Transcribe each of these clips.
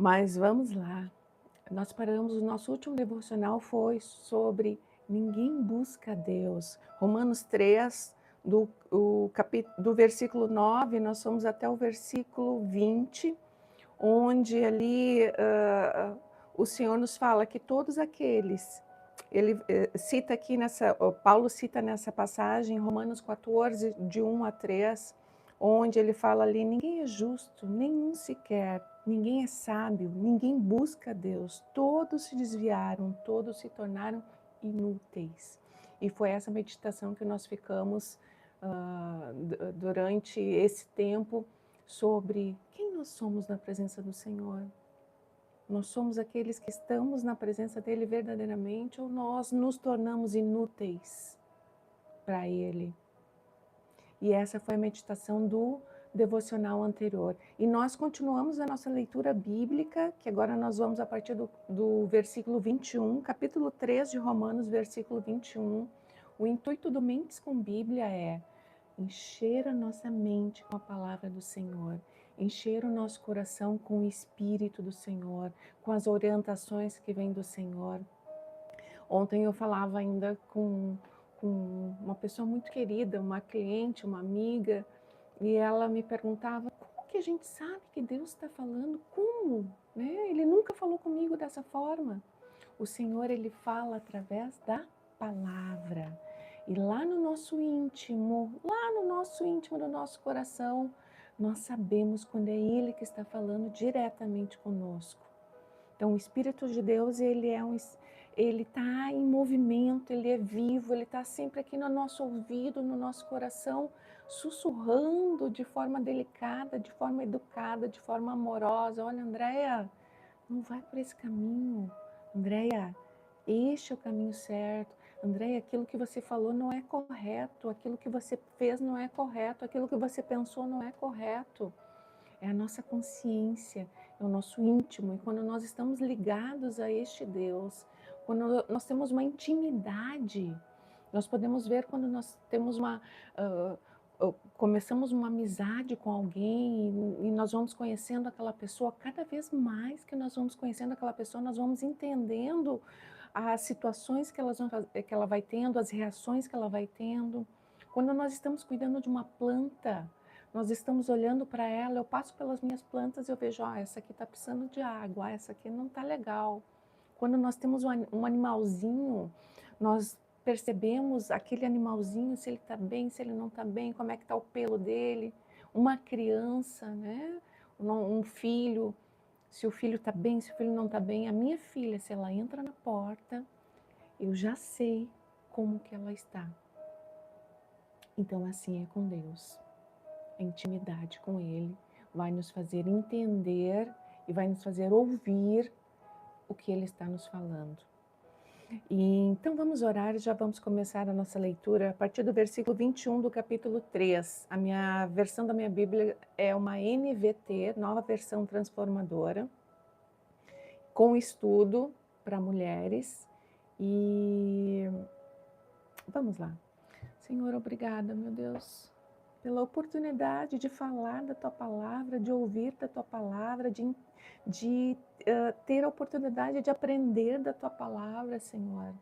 Mas vamos lá. Nós paramos, o nosso último devocional foi sobre ninguém busca Deus. Romanos 3, do versículo 9, nós fomos até o versículo 20, onde ali o Senhor nos fala que todos aqueles, ele cita aqui Paulo cita nessa passagem, Romanos 14, de 1 a 3, onde ele fala ali, ninguém é justo, nenhum sequer, ninguém é sábio, ninguém busca Deus, todos se desviaram, todos se tornaram inúteis. E foi essa meditação que nós ficamos durante esse tempo, sobre quem nós somos na presença do Senhor. Nós somos aqueles que estamos na presença dele verdadeiramente, ou nós nos tornamos inúteis para ele? E essa foi a meditação do devocional anterior. E nós continuamos a nossa leitura bíblica, que agora nós vamos a partir do versículo 21, capítulo 3 de Romanos, versículo 21. O intuito do Mentes com Bíblia é encher a nossa mente com a palavra do Senhor, encher o nosso coração com o Espírito do Senhor, com as orientações que vêm do Senhor. Ontem eu falava ainda com uma pessoa muito querida, uma cliente, uma amiga, e ela me perguntava, como que a gente sabe que Deus está falando? Como? Né? Ele nunca falou comigo dessa forma. O Senhor, Ele fala através da palavra. E lá no nosso íntimo do nosso coração, nós sabemos quando é Ele que está falando diretamente conosco. Então, o Espírito de Deus, ele está em movimento, ele é vivo, ele está sempre aqui no nosso ouvido, no nosso coração, sussurrando de forma delicada, de forma educada, de forma amorosa. Olha, Andréia, não vai por esse caminho. Andréia, este é o caminho certo. Andréia, aquilo que você falou não é correto, aquilo que você fez não é correto, aquilo que você pensou não é correto. É a nossa consciência, é o nosso íntimo. E quando nós estamos ligados a este Deus, quando nós temos uma intimidade, nós podemos ver quando nós temos começamos uma amizade com alguém e nós vamos conhecendo aquela pessoa, cada vez mais que nós vamos conhecendo aquela pessoa, nós vamos entendendo as situações que ela vai tendo, as reações que ela vai tendo. Quando nós estamos cuidando de uma planta, nós estamos olhando para ela, eu passo pelas minhas plantas e eu vejo, essa aqui está precisando de água, essa aqui não está legal. Quando nós temos um animalzinho, nós percebemos aquele animalzinho, se ele está bem, se ele não está bem, como é que está o pelo dele. Uma criança, né? Um filho, se o filho está bem, se o filho não está bem. A minha filha, se ela entra na porta, eu já sei como que ela está. Então assim é com Deus. A intimidade com Ele vai nos fazer entender e vai nos fazer ouvir o que Ele está nos falando. E então vamos orar e já vamos começar a nossa leitura a partir do versículo 21 do capítulo 3. A versão da minha Bíblia é uma NVT, Nova Versão Transformadora, com estudo para mulheres. E vamos lá. Senhor, obrigada, meu Deus, pela oportunidade de falar da Tua Palavra, de ouvir da Tua Palavra, de ter a oportunidade de aprender da Tua Palavra, Senhor.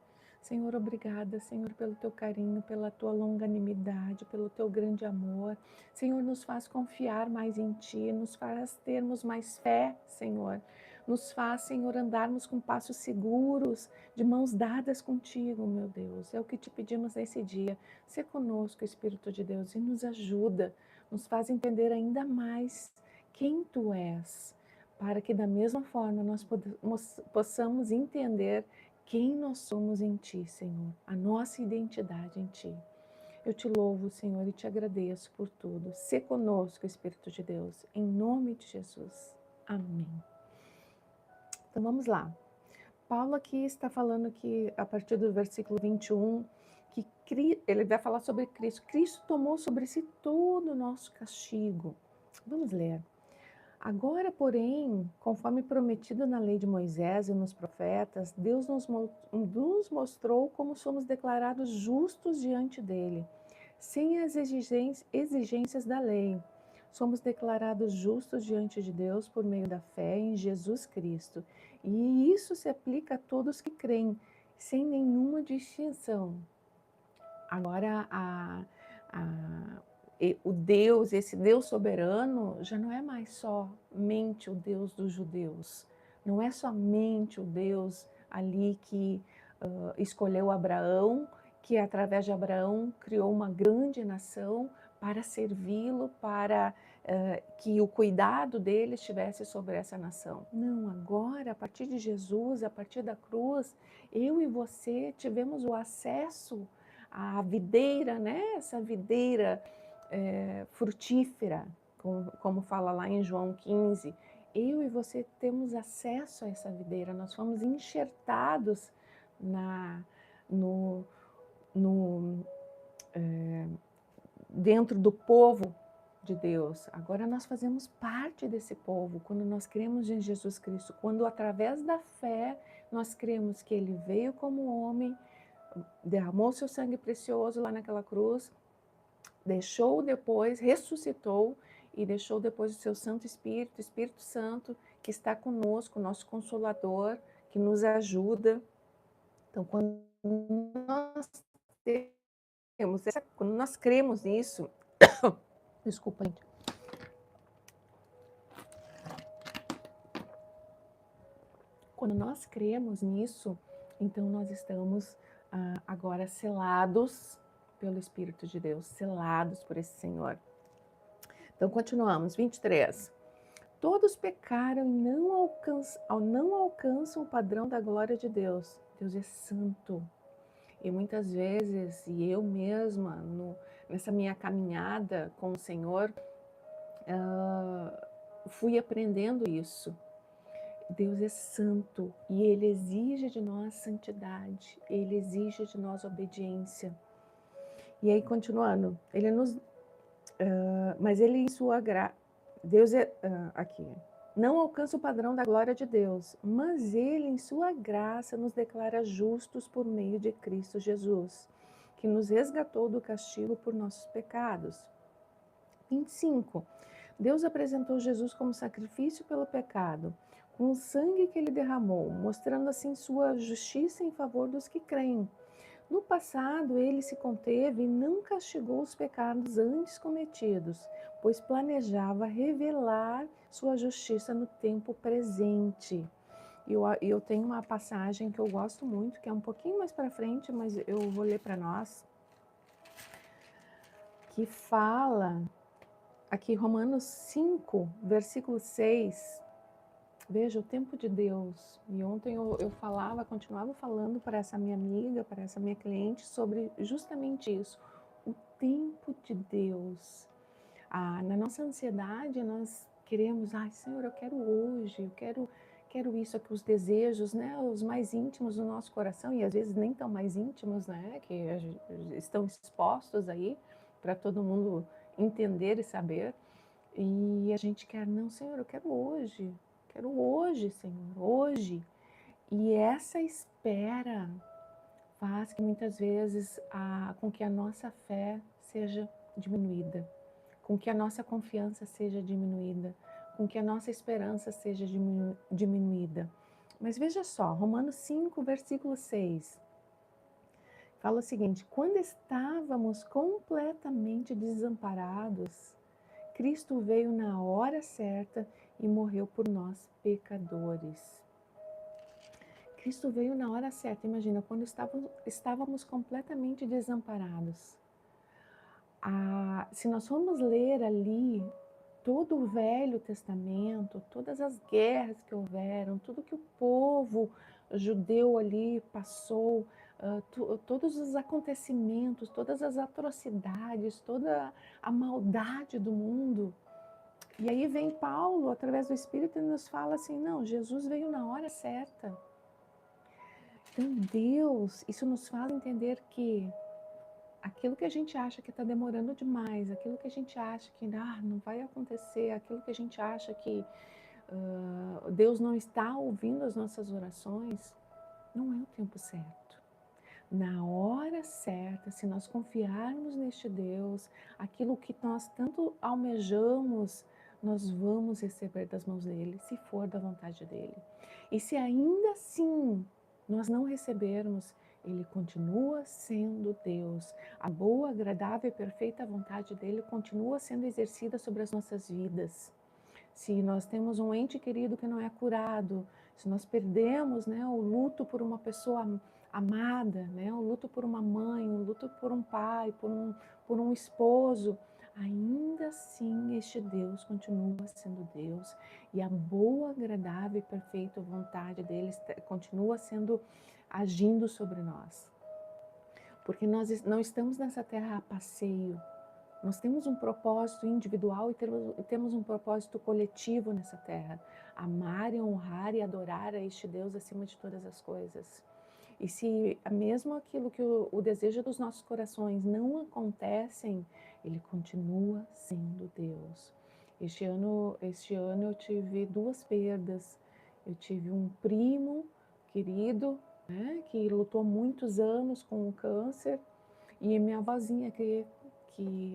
Senhor, obrigada, Senhor, pelo Teu carinho, pela Tua longanimidade, pelo Teu grande amor. Senhor, nos faz confiar mais em Ti, nos faz termos mais fé, Senhor. Nos faz, Senhor, andarmos com passos seguros, de mãos dadas contigo, meu Deus. É o que te pedimos nesse dia. Sê conosco, Espírito de Deus, e nos ajuda, nos faz entender ainda mais quem Tu és, para que da mesma forma nós possamos entender quem nós somos em Ti, Senhor, a nossa identidade em Ti. Eu te louvo, Senhor, e te agradeço por tudo. Sê conosco, Espírito de Deus, em nome de Jesus. Amém. Então vamos lá. Paulo aqui está falando que, a partir do versículo 21, que ele vai falar sobre Cristo. Cristo tomou sobre si todo o nosso castigo. Vamos ler. Agora, porém, conforme prometido na lei de Moisés e nos profetas, Deus nos mostrou como somos declarados justos diante dele, sem as exigências da lei. somos declarados justos diante de Deus por meio da fé em Jesus Cristo. E isso se aplica a todos que creem, sem nenhuma distinção. Agora, o Deus, esse Deus soberano, já não é mais somente o Deus dos judeus. Não é somente o Deus ali que escolheu Abraão, que através de Abraão criou uma grande nação para servi-lo, para que o cuidado dele estivesse sobre essa nação. Não, agora, a partir de Jesus, a partir da cruz, eu e você tivemos o acesso à videira, né? Essa videira frutífera, como fala lá em João 15. Eu e você temos acesso a essa videira, nós fomos enxertados dentro do povo de Deus. Agora nós fazemos parte desse povo, quando nós cremos em Jesus Cristo, quando através da fé nós cremos que Ele veio como homem, derramou seu sangue precioso lá naquela cruz, deixou depois, ressuscitou e deixou depois o seu Santo Espírito, Espírito Santo, que está conosco, nosso Consolador, que nos ajuda. Então, quando nós cremos nisso, desculpa, gente. Quando nós cremos nisso, então nós estamos agora selados pelo Espírito de Deus, selados por esse Senhor. Então, continuamos, 23. Todos pecaram e não alcançam o padrão da glória de Deus. Deus é santo. E muitas vezes, e eu mesma, nessa minha caminhada com o Senhor, fui aprendendo isso. Deus é santo e Ele exige de nós santidade, Ele exige de nós obediência. E aí, continuando, mas Ele em sua graça, Deus é, aqui, não alcança o padrão da glória de Deus, mas Ele em sua graça nos declara justos por meio de Cristo Jesus, que nos resgatou do castigo por nossos pecados. 25. Deus apresentou Jesus como sacrifício pelo pecado, com o sangue que ele derramou, mostrando assim sua justiça em favor dos que creem. No passado, ele se conteve e não castigou os pecados antes cometidos, pois planejava revelar sua justiça no tempo presente. Eu tenho uma passagem que eu gosto muito, que é um pouquinho mais para frente, mas eu vou ler para nós, que fala aqui, Romanos 5, versículo 6. Veja, o tempo de Deus. E ontem eu continuava falando para essa minha amiga, para essa minha cliente, sobre justamente isso. O tempo de Deus. Na nossa ansiedade, nós queremos, Senhor, eu quero hoje, eu quero isso aqui, os desejos, né, os mais íntimos do nosso coração, e às vezes nem tão mais íntimos, né, que estão expostos aí para todo mundo entender e saber. E a gente quer, não, Senhor, eu quero hoje, Senhor, hoje. E essa espera faz que muitas vezes com que a nossa fé seja diminuída, com que a nossa confiança seja diminuída, com que a nossa esperança seja diminuída. Mas veja só, Romanos 5, versículo 6, fala o seguinte: quando estávamos completamente desamparados, Cristo veio na hora certa e morreu por nós, pecadores. Cristo veio na hora certa. Imagina, quando estávamos completamente desamparados. Se nós formos ler ali todo o Velho Testamento, todas as guerras que houveram, tudo que o povo judeu ali passou, todos os acontecimentos, todas as atrocidades, toda a maldade do mundo. E aí vem Paulo, através do Espírito, e nos fala assim, não, Jesus veio na hora certa. Então Deus, isso nos faz entender que aquilo que a gente acha que está demorando demais, aquilo que a gente acha que não vai acontecer, aquilo que a gente acha que Deus não está ouvindo as nossas orações, não é o tempo certo. Na hora certa, se nós confiarmos neste Deus, aquilo que nós tanto almejamos, nós vamos receber das mãos dele, se for da vontade dele. E se ainda assim nós não recebermos, ele continua sendo Deus. A boa, agradável e perfeita vontade dele continua sendo exercida sobre as nossas vidas. Se nós temos um ente querido que não é curado, se nós perdemos, né, o luto por uma pessoa amada, né, o luto por uma mãe, o luto por um pai, por um esposo, ainda assim este Deus continua sendo Deus e a boa, agradável e perfeita vontade dele continua sendo agindo sobre nós. Porque nós não estamos nessa terra a passeio, nós temos um propósito individual e temos um propósito coletivo nessa terra. Amar, honrar e adorar a este Deus acima de todas as coisas. E se mesmo aquilo que o desejo dos nossos corações não acontecem, ele continua sendo Deus. Este ano eu tive duas perdas. Eu tive um primo querido, né, que lutou muitos anos com o câncer, e minha avózinha que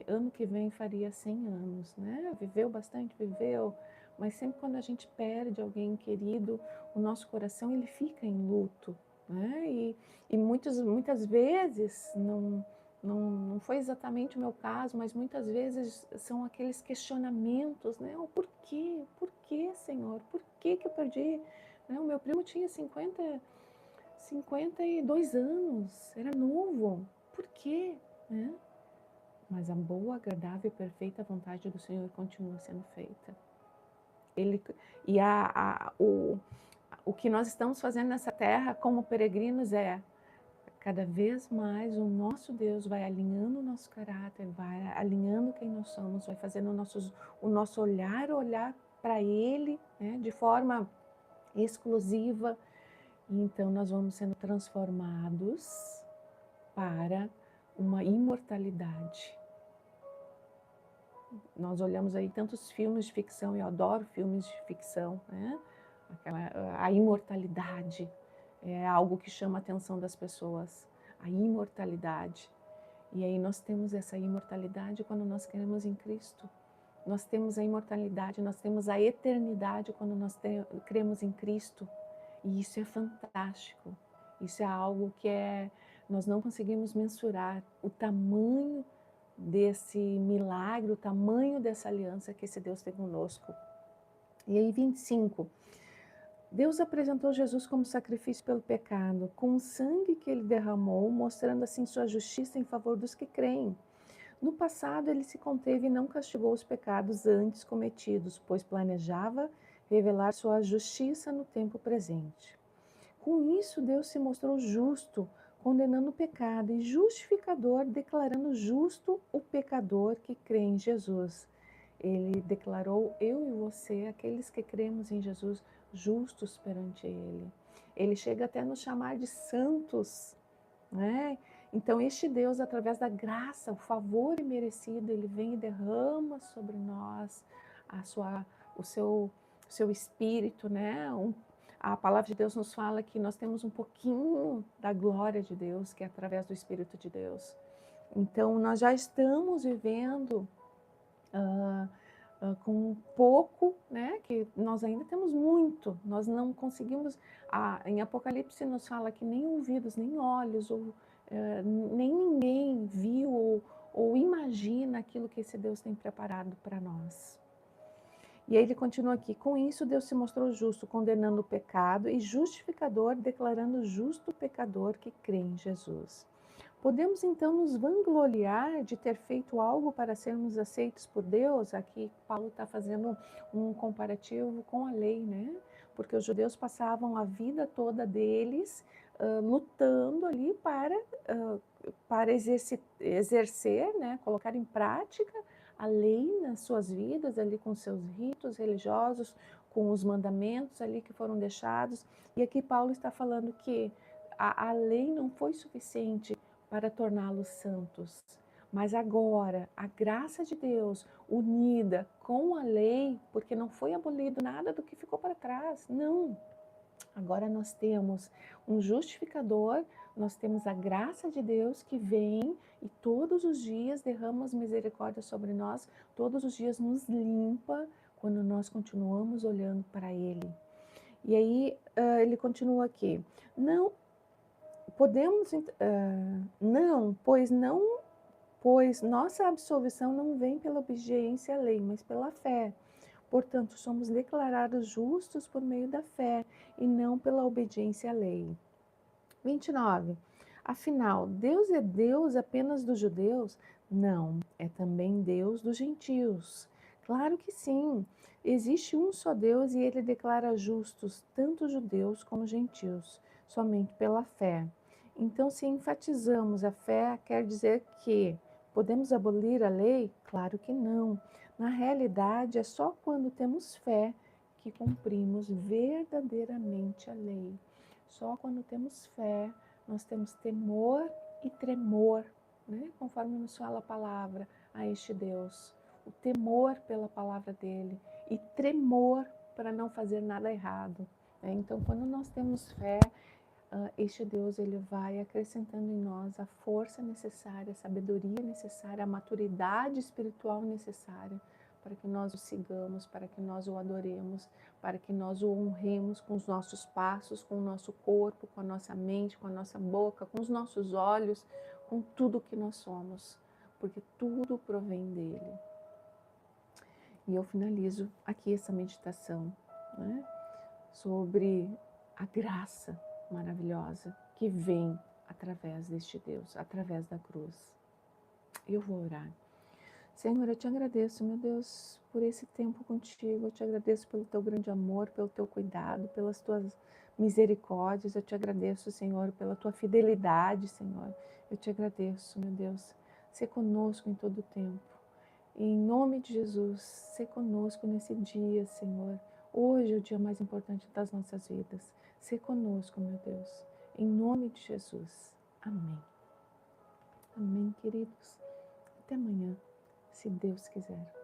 ano que vem faria 100 anos, né? Viveu bastante, viveu, mas sempre quando a gente perde alguém querido, o nosso coração ele fica em luto, né? E muitas vezes não foi exatamente o meu caso, mas muitas vezes são aqueles questionamentos, né? O porquê? Por que, Senhor? Por que que eu perdi? Né? O meu primo tinha 52 anos, era novo. Por quê? Né? Mas a boa, agradável e perfeita vontade do Senhor continua sendo feita. E o que nós estamos fazendo nessa terra como peregrinos é cada vez mais o nosso Deus vai alinhando o nosso caráter, vai alinhando quem nós somos, vai fazendo o nosso olhar para Ele, né, de forma exclusiva. E então nós vamos sendo transformados para uma imortalidade. Nós olhamos aí tantos filmes de ficção, eu adoro filmes de ficção, né? A imortalidade é algo que chama a atenção das pessoas, a imortalidade. E aí nós temos essa imortalidade quando nós queremos em Cristo. Nós temos a imortalidade, nós temos a eternidade quando nós cremos em Cristo. E isso é fantástico. Isso é algo que nós não conseguimos mensurar o tamanho desse milagre, o tamanho dessa aliança que esse Deus tem conosco. E aí 25. Deus apresentou Jesus como sacrifício pelo pecado, com o sangue que ele derramou, mostrando assim sua justiça em favor dos que creem. No passado, ele se conteve e não castigou os pecados antes cometidos, pois planejava revelar sua justiça no tempo presente. Com isso, Deus se mostrou justo, condenando o pecado, e justificador, declarando justo o pecador que crê em Jesus. Ele declarou eu e você, aqueles que cremos em Jesus, justos perante Ele. Ele chega até a nos chamar de santos, né? Então este Deus, através da graça, o favor imerecido, ele vem e derrama sobre nós o seu espírito, né? A palavra de Deus nos fala que nós temos um pouquinho da glória de Deus, que é através do Espírito de Deus. Então nós já estamos vivendo com pouco, né? Que nós ainda temos muito, nós não conseguimos. Em Apocalipse nos fala que nem ouvidos, nem olhos, nem ninguém viu ou imagina aquilo que esse Deus tem preparado para nós. E aí ele continua aqui: com isso Deus se mostrou justo, condenando o pecado, e justificador, declarando justo o pecador que crê em Jesus. Podemos então nos vangloriar de ter feito algo para sermos aceitos por Deus? Aqui Paulo está fazendo um comparativo com a lei, né? Porque os judeus passavam a vida toda deles lutando ali para exercer, né? Colocar em prática a lei nas suas vidas, ali com seus ritos religiosos, com os mandamentos ali que foram deixados. E aqui Paulo está falando que a lei não foi suficiente para torná-los santos. Mas agora, a graça de Deus unida com a lei, porque não foi abolido nada do que ficou para trás, não. Agora nós temos um justificador, nós temos a graça de Deus que vem e todos os dias derrama as misericórdias sobre nós, todos os dias nos limpa quando nós continuamos olhando para Ele. E aí ele continua aqui, não podemos, pois nossa absolvição não vem pela obediência à lei, mas pela fé. Portanto, somos declarados justos por meio da fé e não pela obediência à lei. 29. Afinal, Deus é Deus apenas dos judeus? Não, é também Deus dos gentios. Claro que sim. Existe um só Deus e ele declara justos tanto judeus como gentios, somente pela fé. Então, se enfatizamos a fé, quer dizer que podemos abolir a lei? Claro que não. Na realidade, é só quando temos fé que cumprimos verdadeiramente a lei. Só quando temos fé, nós temos temor e tremor, né? Conforme nos fala a palavra a este Deus. O temor pela palavra dele e tremor para não fazer nada errado. Né? Então, quando nós temos fé, este Deus ele vai acrescentando em nós a força necessária, a sabedoria necessária, a maturidade espiritual necessária para que nós o sigamos, para que nós o adoremos, para que nós o honremos com os nossos passos, com o nosso corpo, com a nossa mente, com a nossa boca, com os nossos olhos, com tudo que nós somos, porque tudo provém dele. E eu finalizo aqui essa meditação, né, sobre a graça maravilhosa que vem através deste Deus, através da cruz. Eu vou orar. Senhor, eu te agradeço, meu Deus, por esse tempo contigo. Eu te agradeço pelo teu grande amor, pelo teu cuidado, pelas tuas misericórdias. Eu te agradeço, Senhor, pela tua fidelidade, Senhor. Eu te agradeço, meu Deus. Ser conosco em todo o tempo. E em nome de Jesus, ser conosco nesse dia, Senhor. Hoje é o dia mais importante das nossas vidas. Ser conosco, meu Deus. Em nome de Jesus. Amém. Amém, queridos. Até amanhã, se Deus quiser.